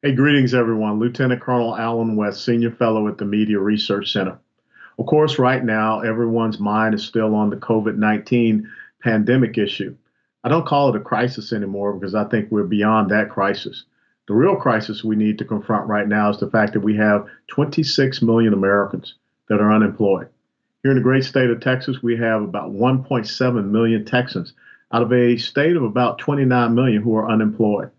Hey, greetings, everyone. Lieutenant Colonel Alan West, Senior Fellow at the Media Research Center. Of course, right now, everyone's mind is still on the COVID-19 pandemic issue. I don't call it a crisis anymore because I think we're beyond that crisis. The real crisis we need to confront right now is the fact that we have 26 million Americans that are unemployed. Here in the great state of Texas, we have about 1.7 million Texans out of a state of about 29 million who are unemployed.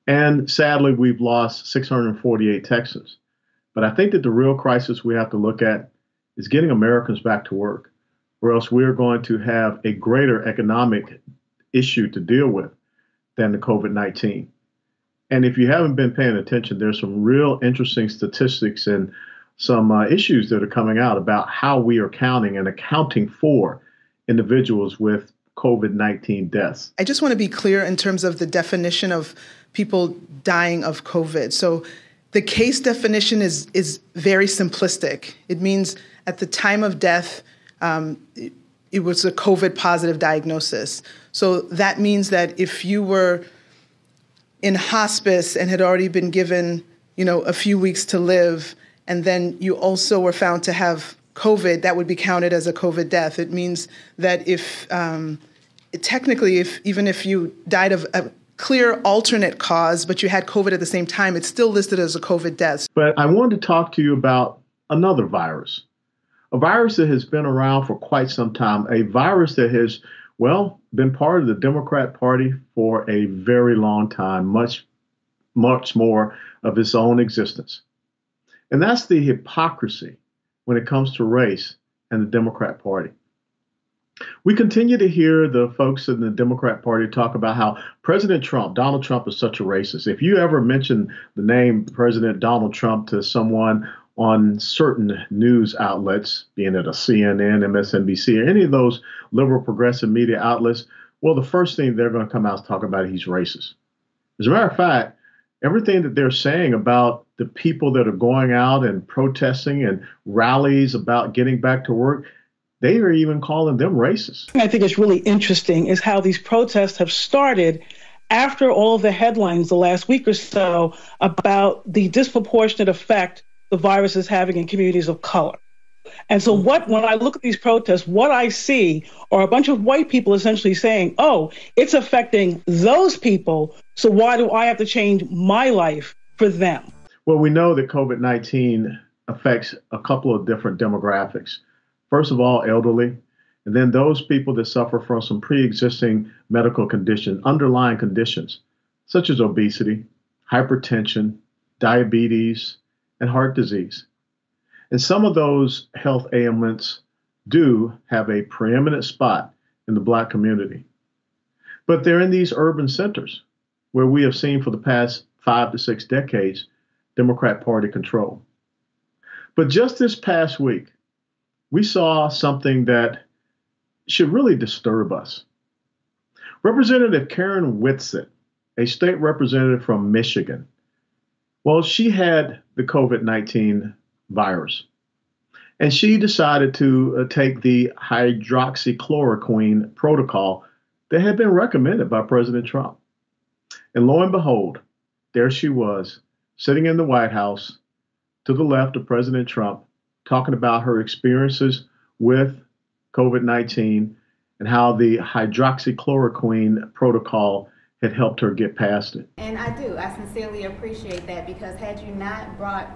And sadly, we've lost 648 Texans. But I think that the real crisis we have to look at is getting Americans back to work, or else we're going to have a greater economic issue to deal with than the COVID-19. And if you haven't been paying attention, there's some real interesting statistics and some issues that are coming out about how we are counting and accounting for individuals with COVID-19 deaths. I just want to be clear in terms of the definition of people dying of COVID. So the case definition is very simplistic. It means at the time of death, it was a COVID positive diagnosis. So that means that if you were in hospice and had already been given, a few weeks to live, and then you also were found to have COVID, that would be counted as a COVID death. It means that even if you died of a clear alternate cause, but you had COVID at the same time, it's still listed as a COVID death. But I wanted to talk to you about another virus, a virus that has been around for quite some time, a virus that has, been part of the Democrat Party for a very long time, much more of its own existence. And that's the hypocrisy when it comes to race and the Democrat Party. We continue to hear the folks in the Democrat Party talk about how Donald Trump is such a racist. If you ever mention the name President Donald Trump to someone on certain news outlets, being it a CNN, MSNBC, or any of those liberal progressive media outlets, the first thing they're going to come out and talk about, he's racist. As a matter of fact, everything that they're saying about the people that are going out and protesting and rallies about getting back to work, they are even calling them racist. I think it's really interesting is how these protests have started after all of the headlines the last week or so about the disproportionate effect the virus is having in communities of color. And so when I look at these protests, what I see are a bunch of white people essentially saying, oh, it's affecting those people, so why do I have to change my life for them? Well, we know that COVID-19 affects a couple of different demographics. First of all, elderly, and then those people that suffer from some pre-existing medical conditions, underlying conditions, such as obesity, hypertension, diabetes, and heart disease. And some of those health ailments do have a preeminent spot in the Black community. But they're in these urban centers where we have seen for the past 5 to 6 decades Democrat Party control. But just this past week, we saw something that should really disturb us. Representative Karen Whitsitt, a state representative from Michigan, she had the COVID-19 virus, and she decided to take the hydroxychloroquine protocol that had been recommended by President Trump. And lo and behold, there she was, sitting in the White House to the left of President Trump, talking about her experiences with COVID-19 and how the hydroxychloroquine protocol had helped her get past it. And I sincerely appreciate that, because had you not brought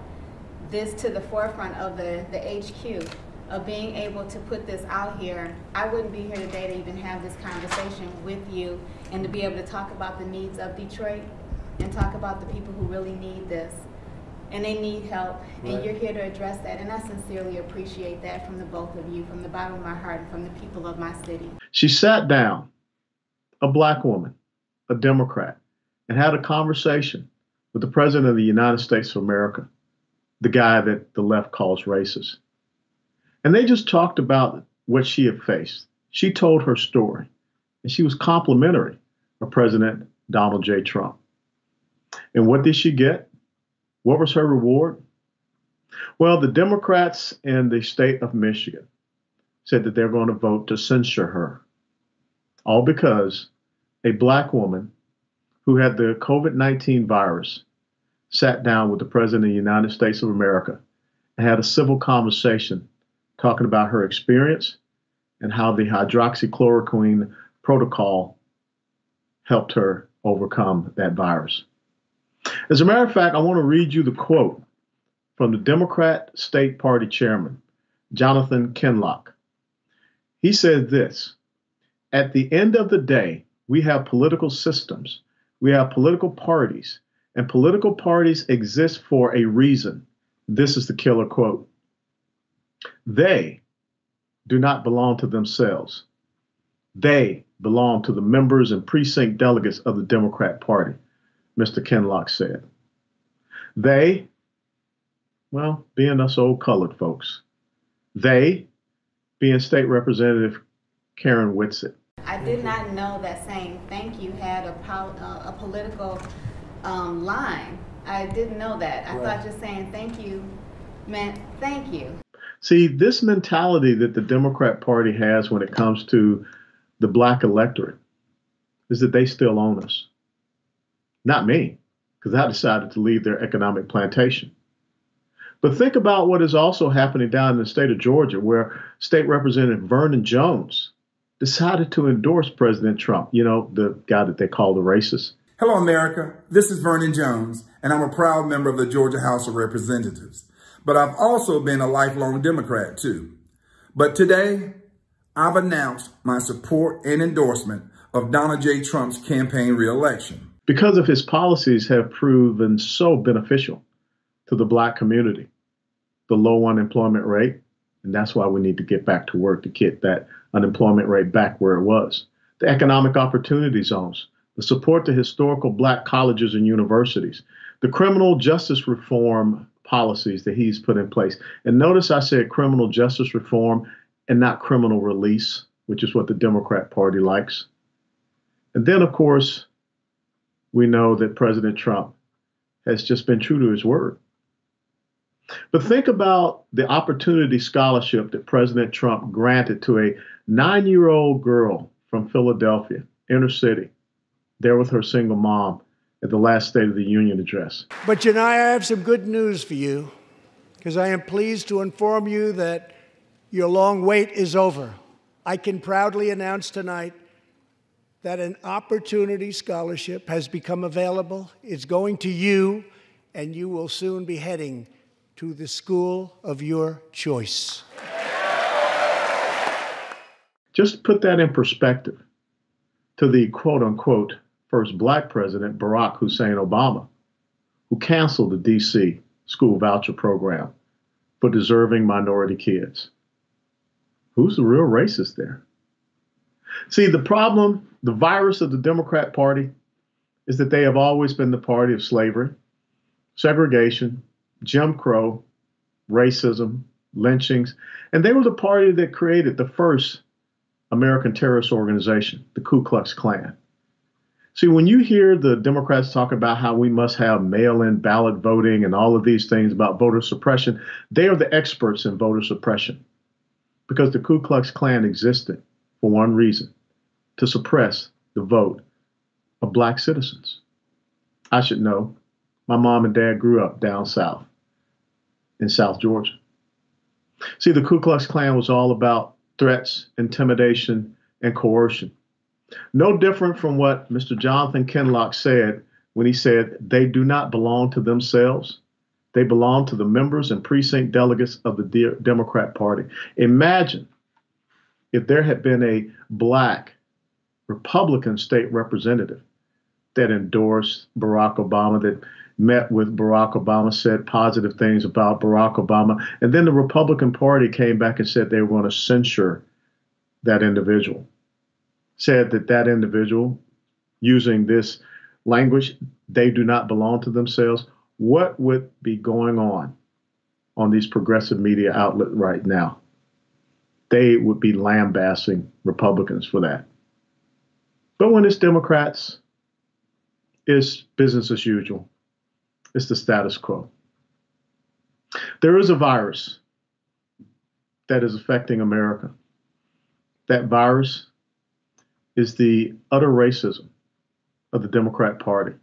this to the forefront of the HQ, of being able to put this out here, I wouldn't be here today to even have this conversation with you and to be able to talk about the needs of Detroit and talk about the people who really need this. And they need help, and right. You're here to address that, and I sincerely appreciate that from the both of you, from the bottom of my heart, and from the people of my city. She sat down, a Black woman, a Democrat, and had a conversation with the President of the United States of America, the guy that the left calls racist. And they just talked about what she had faced. She told her story, and she was complimentary of President Donald J. Trump. And what did she get? What was her reward? Well, the Democrats in the state of Michigan said that they're going to vote to censure her, all because a Black woman who had the COVID-19 virus sat down with the President of the United States of America and had a civil conversation talking about her experience and how the hydroxychloroquine protocol helped her overcome that virus. As a matter of fact, I want to read you the quote from the Democrat State Party Chairman, Jonathan Kinloch. He said this: "At the end of the day, we have political systems, we have political parties, and political parties exist for a reason." This is the killer quote. "They do not belong to themselves. They belong to the members and precinct delegates of the Democrat Party," Mr. Kinloch said. They, well, being us old colored folks. They, being State Representative Karen Whitsitt. I did not know that saying thank you had a political line. I didn't know that. I thought just saying thank you meant thank you. See, this mentality that the Democrat Party has when it comes to the black electorate is that they still own us. Not me, because I decided to leave their economic plantation. But think about what is also happening down in the state of Georgia, where State Representative Vernon Jones decided to endorse President Trump, you know, the guy that they call the racist. Hello, America. This is Vernon Jones, and I'm a proud member of the Georgia House of Representatives. But I've also been a lifelong Democrat, too. But today, I've announced my support and endorsement of Donald J. Trump's campaign re-election. Because of his policies have proven so beneficial to the black community, the low unemployment rate, and that's why we need to get back to work to get that unemployment rate back where it was, the economic opportunity zones, the support to historical black colleges and universities, the criminal justice reform policies that he's put in place. And notice I said criminal justice reform and not criminal release, which is what the Democrat Party likes. And then, of course, we know that President Trump has just been true to his word. But think about the opportunity scholarship that President Trump granted to a 9-year-old girl from Philadelphia, inner city, there with her single mom at the last State of the Union address. But, I have some good news for you, because I am pleased to inform you that your long wait is over. I can proudly announce tonight that an opportunity scholarship has become available. It's going to you, and you will soon be heading to the school of your choice. Just put that in perspective to the quote-unquote first black president, Barack Hussein Obama, who canceled the D.C. school voucher program for deserving minority kids. Who's the real racist there? See, the problem, the virus of the Democrat Party, is that they have always been the party of slavery, segregation, Jim Crow, racism, lynchings, and they were the party that created the first American terrorist organization, the Ku Klux Klan. See, when you hear the Democrats talk about how we must have mail-in ballot voting and all of these things about voter suppression, they are the experts in voter suppression, because the Ku Klux Klan existed for one reason: to suppress the vote of black citizens. I should know. My mom and dad grew up down south in South Georgia. See, the Ku Klux Klan was all about threats, intimidation, and coercion. No different from what Mr. Jonathan Kinloch said when he said they do not belong to themselves. They belong to the members and precinct delegates of the Democrat Party. Imagine if there had been a black Republican state representative that endorsed Barack Obama, that met with Barack Obama, said positive things about Barack Obama, and then the Republican Party came back and said they were going to censure that individual. Said that that individual, using this language, they do not belong to themselves. What would be going on these progressive media outlets right now? They would be lambasting Republicans for that. But when it's Democrats, it's business as usual. It's the status quo. There is a virus that is affecting America. That virus is the utter racism of the Democrat Party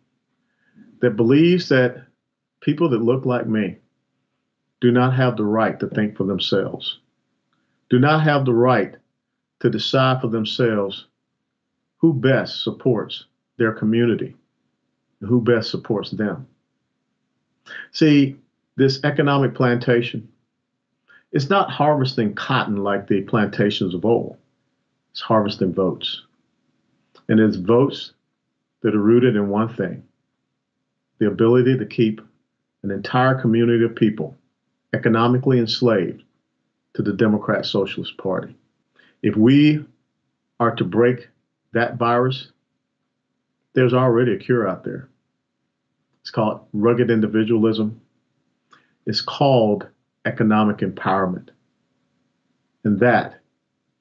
that believes that people that look like me do not have the right to think for themselves, do not have the right to decide for themselves who best supports their community and who best supports them. See, this economic plantation, it's not harvesting cotton like the plantations of old. It's harvesting votes. And it's votes that are rooted in one thing: the ability to keep an entire community of people economically enslaved to the Democrat Socialist Party. If we are to break that virus, there's already a cure out there. It's called rugged individualism. It's called economic empowerment. And that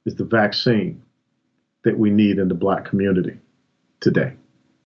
is the vaccine that we need in the Black community today.